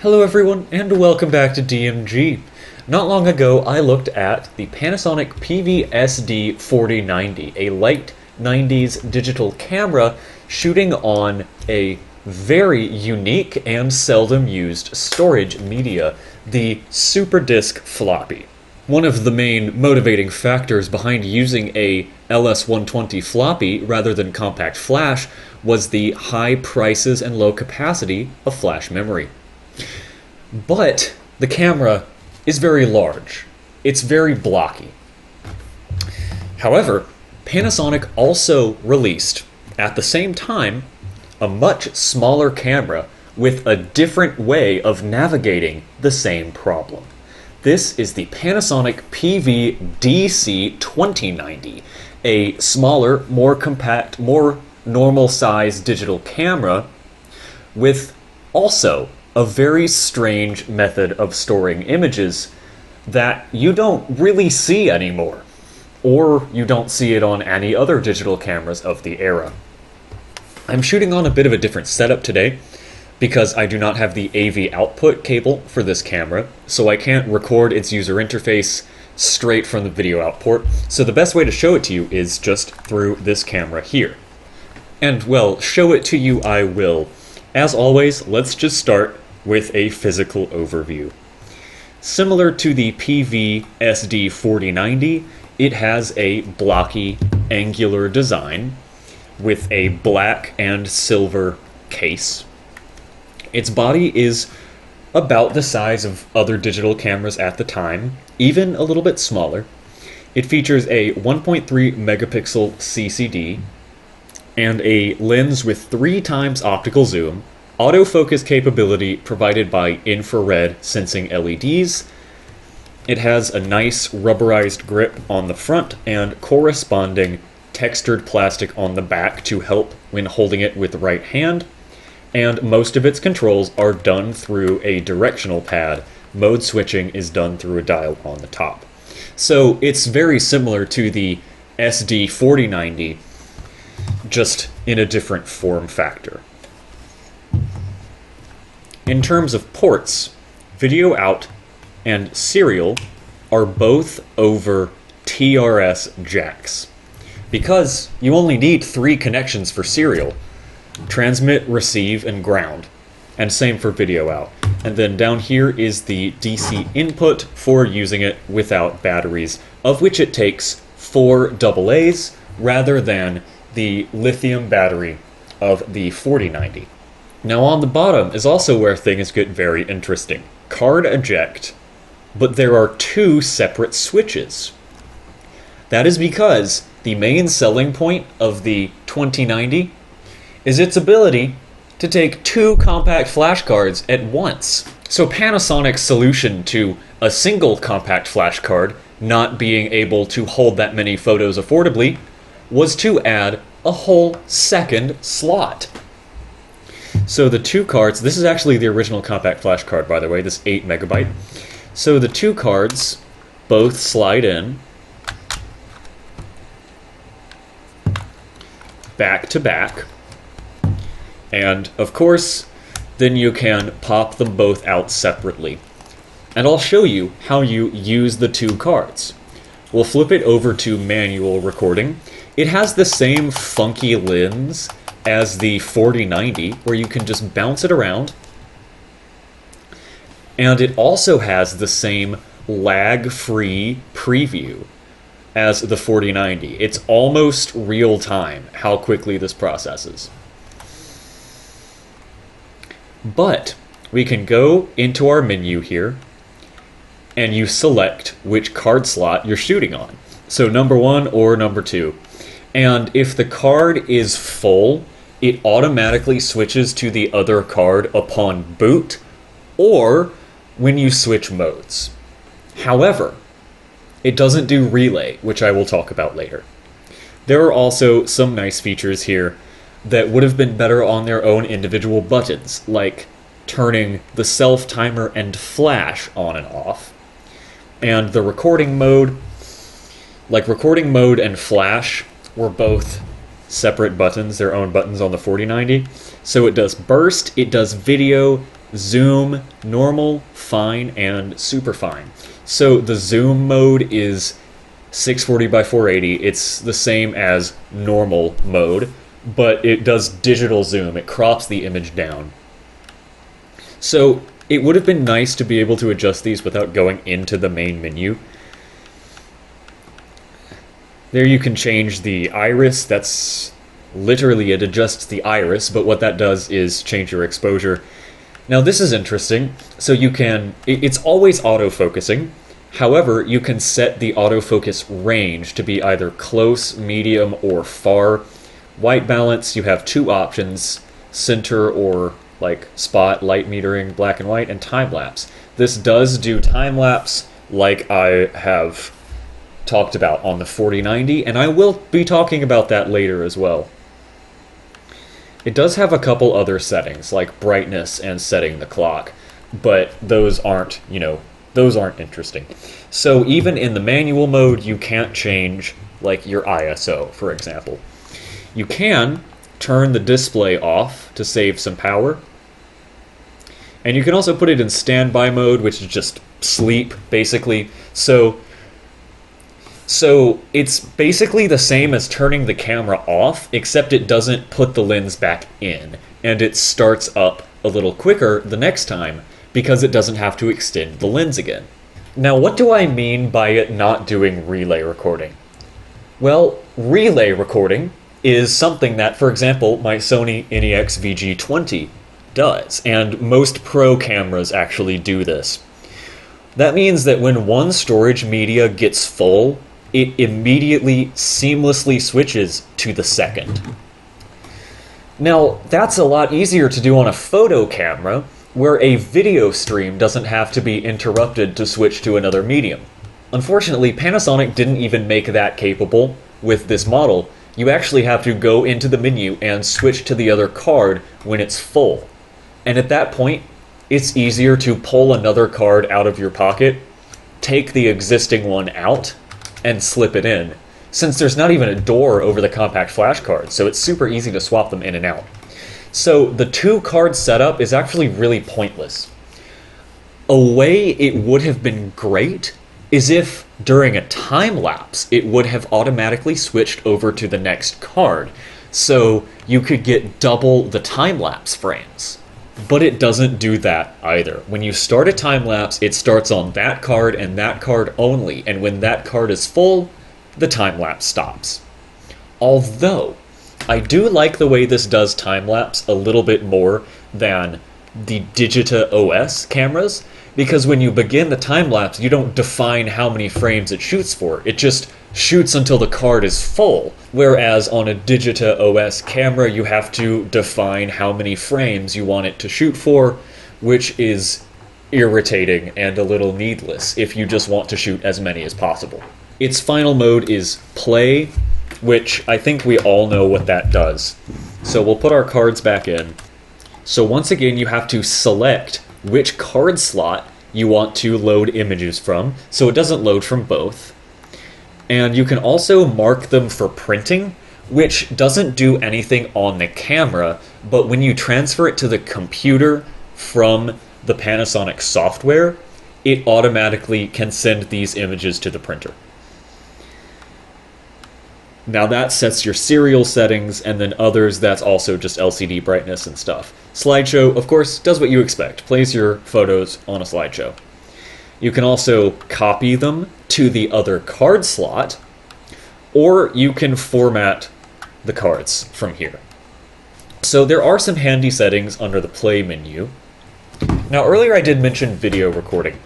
Hello everyone, and welcome back to DMG. Not long ago, I looked at the Panasonic PV-DC2090, a late 90s digital camera shooting on a very unique and seldom used storage media, the Super Disc floppy. One of the main motivating factors behind using a LS120 floppy rather than CompactFlash was the high prices and low capacity of flash memory. But the camera is very large. It's very blocky. However, Panasonic also released, at the same time, a much smaller camera with a different way of navigating the same problem. This is the Panasonic PV-DC2090, a smaller, more compact, more normal-sized digital camera with also a very strange method of storing images that you don't really see anymore, or you don't see it on any other digital cameras of the era. I'm shooting on a bit of a different setup today because I do not have the AV output cable for this camera, so I can't record its user interface straight from the video output, so the best way to show it to you is just through this camera here. And well, show it to you I will. As always, let's just start with a physical overview. Similar to the PV-SD4090, it has a blocky, angular design with a black and silver case. Its body is about the size of other digital cameras at the time, even a little bit smaller. It features a 1.3 megapixel CCD and a lens with 3 times optical zoom, autofocus capability provided by infrared sensing LEDs. It has a nice rubberized grip on the front and corresponding textured plastic on the back to help when holding it with the right hand. And most of its controls are done through a directional pad. Mode switching is done through a dial on the top. So it's very similar to the SD4090, just in a different form factor. In terms of ports, video out and serial are both over TRS jacks. Because you only need 3 connections for serial: transmit, receive, and ground. And same for video out. And then down here is the DC input for using it without batteries, of which it takes 4 AA's rather than the lithium battery of the 4090. Now on the bottom is also where things get very interesting. Card eject, but there are 2 separate switches. That is because the main selling point of the 2090 is its ability to take 2 compact flash cards at once. So Panasonic's solution to a single compact flash card not being able to hold that many photos affordably was to add a whole second slot. So the 2 cards, this is actually the original compact flash card, by the way, this 8 megabyte. So the 2 cards both slide in back to back. And of course, then you can pop them both out separately. And I'll show you how you use the 2 cards. We'll flip it over to manual recording. It has the same funky lens as the 4090, where you can just bounce it around. And it also has the same lag-free preview as the 4090. It's almost real time how quickly this processes. But we can go into our menu here and you select which card slot you're shooting on. So number 1 or number 2. And if the card is full, it automatically switches to the other card upon boot or when you switch modes. However, it doesn't do relay, which I will talk about later. There are also some nice features here that would have been better on their own individual buttons, like turning the self timer and flash on and off. And the recording mode, like recording mode and flash, were both separate buttons, their own buttons on the 4090. So it does burst, it does video, zoom, normal, fine, and super fine. So the zoom mode is 640 by 480. It's the same as normal mode, but it does digital zoom. It crops the image down. So it would have been nice to be able to adjust these without going into the main menu. There you can change the iris. That's literally, it adjusts the iris, but what that does is change your exposure. Now this is interesting. So you can, it's always autofocusing. However, you can set the autofocus range to be either close, medium, or far. White balance, you have two options, center or like spot, light metering, black and white, and time lapse. This does do time lapse like I have talked about on the 4090, and I will be talking about that later as well. It does have a couple other settings like brightness and setting the clock, but those aren't, those aren't interesting. So even in the manual mode, you can't change like your ISO, for example. You can turn the display off to save some power. And you can also put it in standby mode, which is just sleep, basically. So it's basically the same as turning the camera off, except it doesn't put the lens back in. And it starts up a little quicker the next time, because it doesn't have to extend the lens again. Now, what do I mean by it not doing relay recording? Well, relay recording is something that, for example, my Sony NEX VG20 does, and most pro cameras actually do this. That means that when one storage media gets full, it immediately seamlessly switches to the second. Now, that's a lot easier to do on a photo camera, where a video stream doesn't have to be interrupted to switch to another medium. Unfortunately, Panasonic didn't even make that capable with this model. You actually have to go into the menu and switch to the other card when it's full. And at that point, it's easier to pull another card out of your pocket, take the existing one out, and slip it in, since there's not even a door over the CompactFlash card, so it's super easy to swap them in and out. So the two-card setup is actually really pointless. A way it would have been great is if, during a time lapse, it would have automatically switched over to the next card, so you could get double the time lapse frames. But it doesn't do that either. When you start a time lapse, it starts on that card and that card only, and when that card is full, the time lapse stops. Although, I do like the way this does time-lapse a little bit more than the Digita OS cameras, because when you begin the time-lapse, you don't define how many frames it shoots for. It just shoots until the card is full, whereas on a Digita OS camera, you have to define how many frames you want it to shoot for, which is irritating and a little needless if you just want to shoot as many as possible. Its final mode is play, which I think we all know what that does. So we'll put our cards back in. So once again, you have to select which card slot you want to load images from, so it doesn't load from both. And you can also mark them for printing, which doesn't do anything on the camera, but when you transfer it to the computer from the Panasonic software, it automatically can send these images to the printer. Now that sets your serial settings, and then others, that's also just LCD brightness and stuff. Slideshow, of course, does what you expect. Plays your photos on a slideshow. You can also copy them to the other card slot, or you can format the cards from here. So there are some handy settings under the play menu. Now earlier I did mention video recording,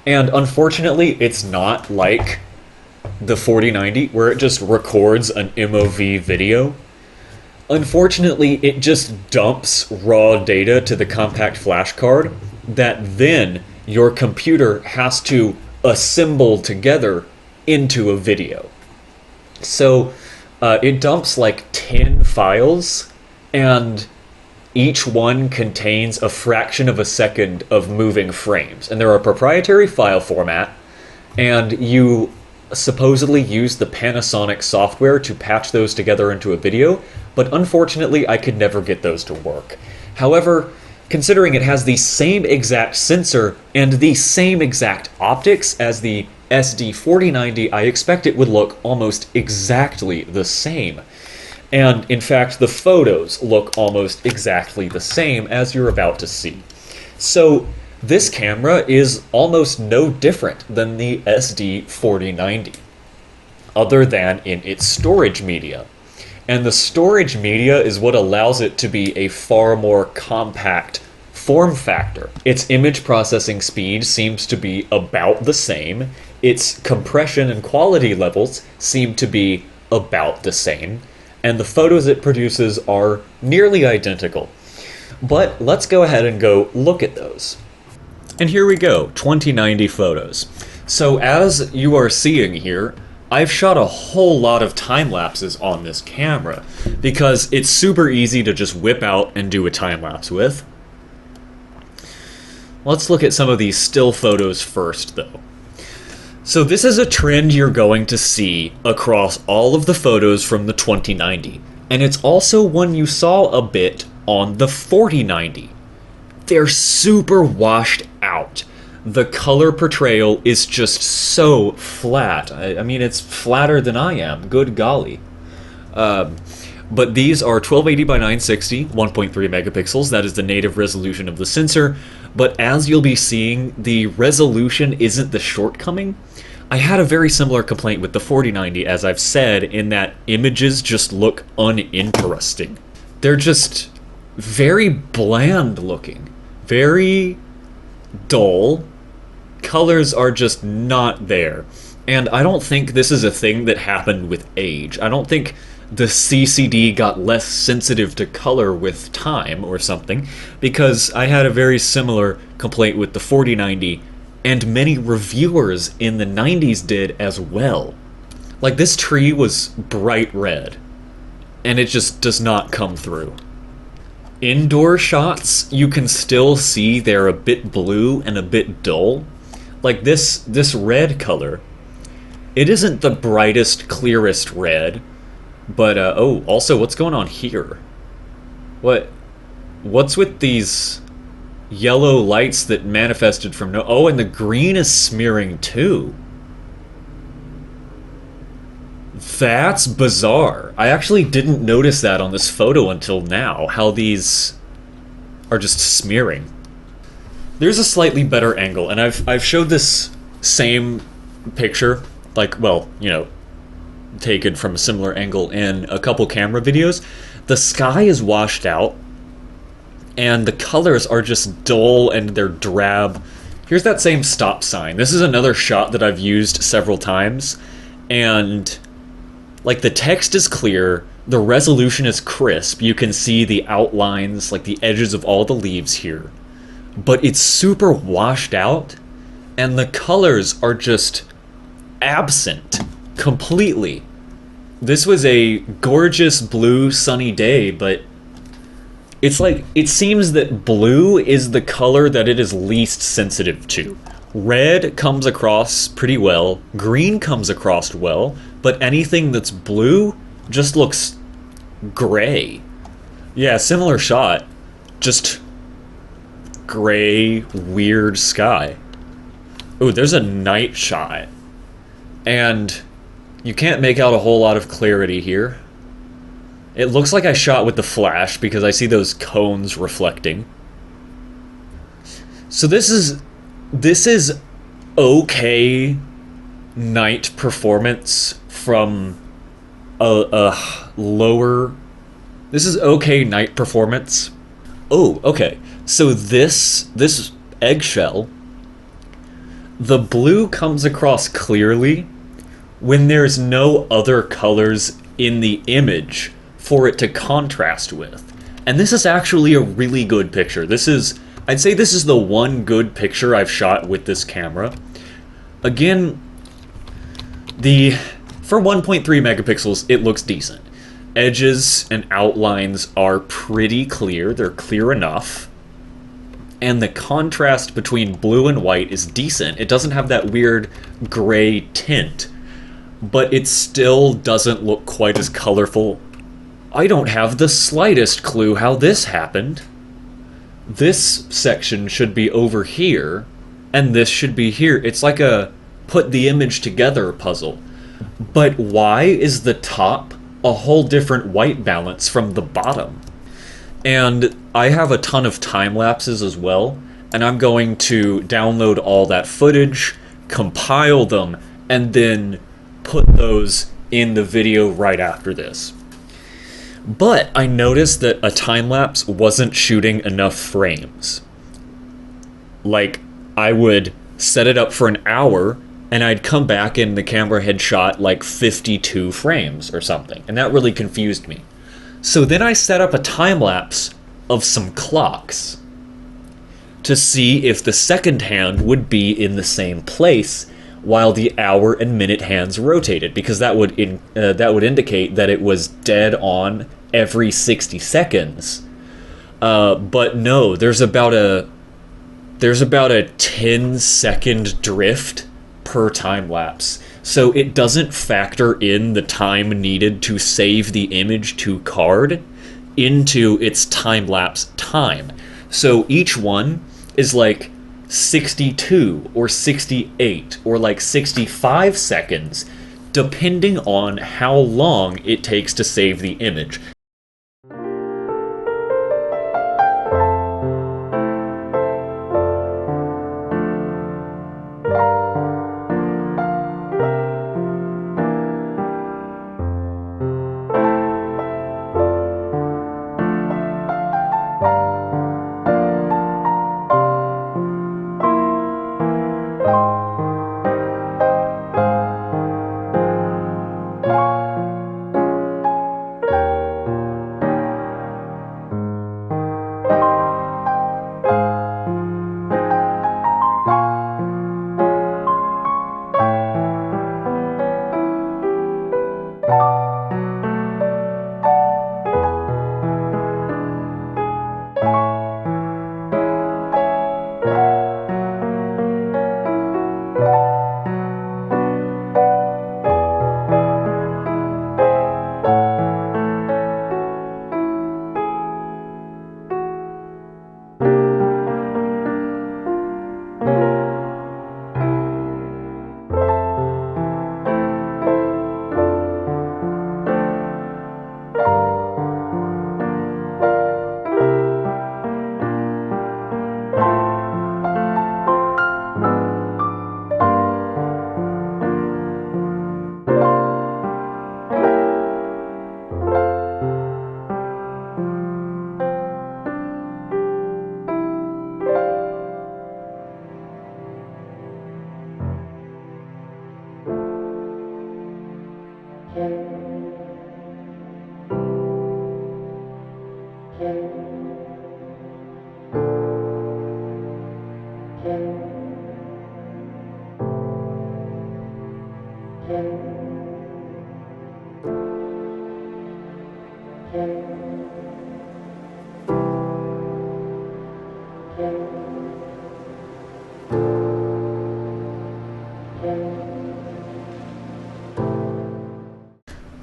and unfortunately it's not like the 4090 where it just records an MOV video. Unfortunately, it just dumps raw data to the CompactFlash card that then your computer has to assemble together into a video. So it dumps like 10 files, and each one contains a fraction of a second of moving frames. And they're a proprietary file format, and you supposedly use the Panasonic software to patch those together into a video, but unfortunately I could never get those to work. However, considering it has the same exact sensor and the same exact optics as the SD4090, I expect it would look almost exactly the same. And in fact, the photos look almost exactly the same, as you're about to see. So this camera is almost no different than the SD4090, other than in its storage media. And the storage media is what allows it to be a far more compact form factor. Its image processing speed seems to be about the same. Its compression and quality levels seem to be about the same. And the photos it produces are nearly identical. But let's go ahead and go look at those. And here we go, 2090 photos. So as you are seeing here, I've shot a whole lot of time lapses on this camera because it's super easy to just whip out and do a time lapse with. Let's look at some of these still photos first though. So this is a trend you're going to see across all of the photos from the 2090, and it's also one you saw a bit on the 4090. They're super washed out. The color portrayal is just so flat. I mean, it's flatter than I am, good golly. But these are 1280 by 960, 1.3 megapixels. That is the native resolution of the sensor. But as you'll be seeing, the resolution isn't the shortcoming. I had a very similar complaint with the 4090, as I've said, in that images just look uninteresting. They're just very bland looking, very dull. Colors are just not there. And I don't think this is a thing that happened with age. I don't think the CCD got less sensitive to color with time or something, because I had a very similar complaint with the 4090, and many reviewers in the 90s did as well. Like, this tree was bright red, and it just does not come through. Indoor shots, you can still see they're a bit blue and a bit dull. Like this red color, it isn't the brightest, clearest red. But, oh, also, what's going on here? What's with these yellow lights that manifested from no... Oh, and the green is smearing, too. That's bizarre. I actually didn't notice that on this photo until now, how these are just smearing. There's a slightly better angle, and I've showed this same picture, like, well, you know, taken from a similar angle in a couple camera videos. The sky is washed out and the colors are just dull and they're drab. Here's that same stop sign. This is another shot that I've used several times, and like the text is clear, the resolution is crisp, you can see the outlines, like the edges of all the leaves here, but it's super washed out and the colors are just absent completely. This was a gorgeous blue sunny day, but it's like, it seems that blue is the color that it is least sensitive to. Red comes across pretty well, green comes across well, but anything that's blue just looks gray. Yeah, similar shot, just gray, weird sky. Ooh, there's a night shot, and you can't make out a whole lot of clarity here. It looks like I shot with the flash because I see those cones reflecting. So this is okay night performance from a lower... This is okay night performance. Oh, okay. So this eggshell, the blue comes across clearly when there's no other colors in the image for it to contrast with. And this is actually a really good picture. I'd say this is the one good picture I've shot with this camera. Again, for 1.3 megapixels, it looks decent. Edges and outlines are pretty clear. They're clear enough. And the contrast between blue and white is decent. It doesn't have that weird gray tint, but it still doesn't look quite as colorful. I don't have the slightest clue how this happened. this section should be over here, and this should be here. It's like a put the image together puzzle. But why is the top a whole different white balance from the bottom? And I have a ton of time lapses as well, and I'm going to download all that footage, compile them, and then put those in the video right after this. But I noticed that a time-lapse wasn't shooting enough frames. Like, I would set it up for an hour, and I'd come back and the camera had shot like 52 frames or something, and that really confused me. So then I set up a time-lapse of some clocks to see if the second hand would be in the same place while the hour and minute hands rotated, because that would indicate that it was dead on every 60 seconds. But no, there's about a 10-second drift per time lapse, so it doesn't factor in the time needed to save the image to card into its time lapse time. So each one is like 62 or 68 or like 65 seconds, depending on how long it takes to save the image.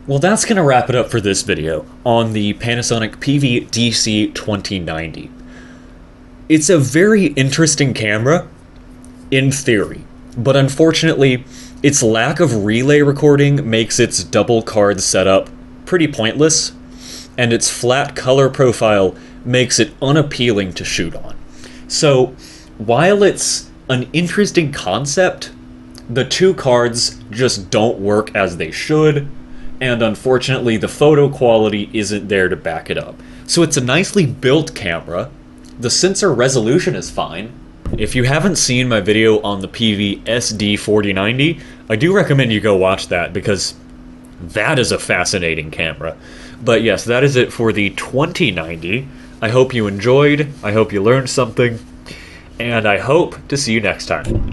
Well, that's going to wrap it up for this video on the Panasonic PV-DC2090. It's a very interesting camera, in theory, but unfortunately, its lack of relay recording makes its double card setup pretty pointless, and its flat color profile makes it unappealing to shoot on. So, while it's an interesting concept, the two cards just don't work as they should, and unfortunately the photo quality isn't there to back it up. So it's a nicely built camera, the sensor resolution is fine. If you haven't seen my video on the PV-SD4090, I do recommend you go watch that, because that is a fascinating camera. But yes, that is it for the 2090. I hope you enjoyed, I hope you learned something, and I hope to see you next time.